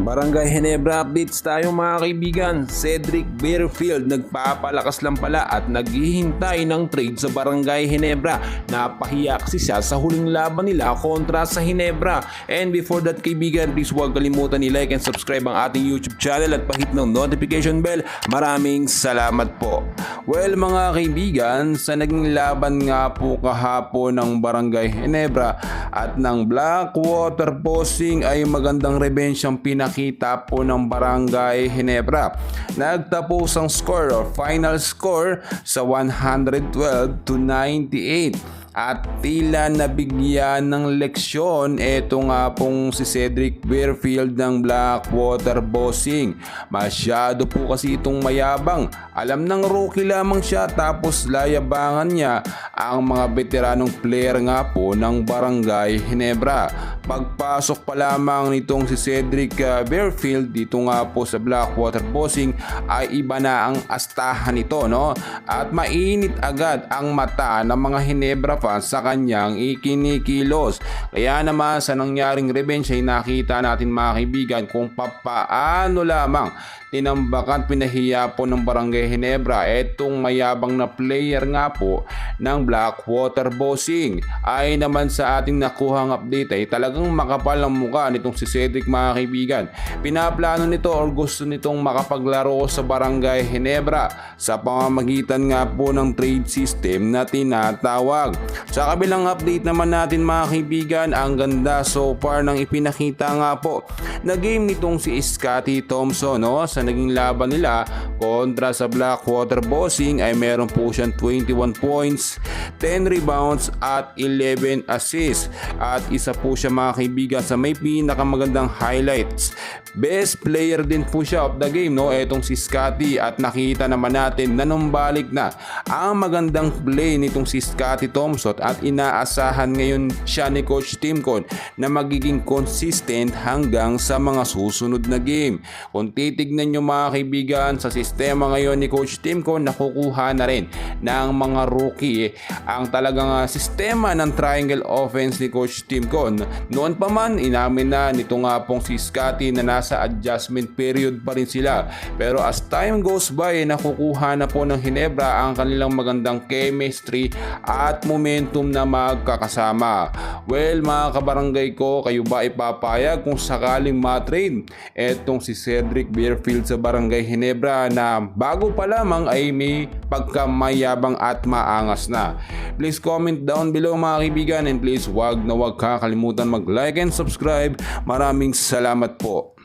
Barangay Ginebra updates tayo mga kaibigan. Cedric Bearfield nagpapalakas lang pala at naghihintay ng trade sa Barangay Ginebra. Napahiya kasi siya sa huling laban nila kontra sa Ginebra. And before that kaibigan, please huwag kalimutan i-like and subscribe ang ating YouTube channel at pahit ng notification bell. Maraming salamat po. Well mga kaibigan, sa naging laban nga po kahapon ng Barangay Ginebra at ng Blackwater Bossing ay magandang revenge ang pinakita po ng Barangay Ginebra. Nagtapos ang score or final score sa 112-98. At tila nabigyan ng leksyon eto nga pong si Cedric Bearfield ng Blackwater Bossing. Masyado po kasi itong mayabang. Alam ng rookie lamang siya tapos layabangan niya ang mga veteranong player nga po ng Barangay Ginebra. Pagpasok pa lamang nitong si Cedric Bearfield dito nga po sa Blackwater Bossing ay iba na ang astahan nito, no? At mainit agad ang mata ng mga Ginebra sa kanyang ikinikilos. Kaya naman sa nangyaring revenge ay nakita natin mga kaibigan kung papaano lamang tinambakan pinahiya po ng Barangay Ginebra etong mayabang na player nga po ng Blackwater Bossing. Ay naman sa ating nakuhang update ay talagang makapal ang mukha nitong si Cedric mga kaibigan. Pinaplano nito or gusto nitong makapaglaro sa Barangay Ginebra sa pamamagitan nga po ng trade system na tinatawag. Sa kabilang update naman natin mga kaibigan, ang ganda so far ng ipinakita nga po na game nitong si Scotty Thompson, no? Sa naging laban nila kontra sa Blackwater Bossing ay meron po siyang 21 points, 10 rebounds at 11 assists. At isa po siya mga kaibigan sa may pinakamagandang highlights. Best player din po siya of the game, no? Etong si Scotty, at nakita naman natin na numbalik na ang magandang play nitong si Scotty Thompson at inaasahan ngayon siya ni Coach Timcon na magiging consistent hanggang sa mga susunod na game. Kung titignan nyo mga kaibigan sa sistema ngayon ni Coach Timcon, nakukuha na rin ng mga rookie ang talagang sistema ng triangle offense ni Coach Timcon. Noon pa man, inamin na nito nga pong si Scotty na nasa adjustment period pa rin sila. Pero as time goes by, nakukuha na po ng Ginebra ang kanilang magandang chemistry at momentum na magkakasama. Well mga kabarangay ko, kayo ba ipapayag kung sakaling matrade etong si Cedric Bearfield sa Barangay Ginebra na bago pa lamang ay may pagkamayabang at maangas na? Please comment down below mga kaibigan, and please wag na wag kakalimutan mag-like and subscribe. Maraming salamat po.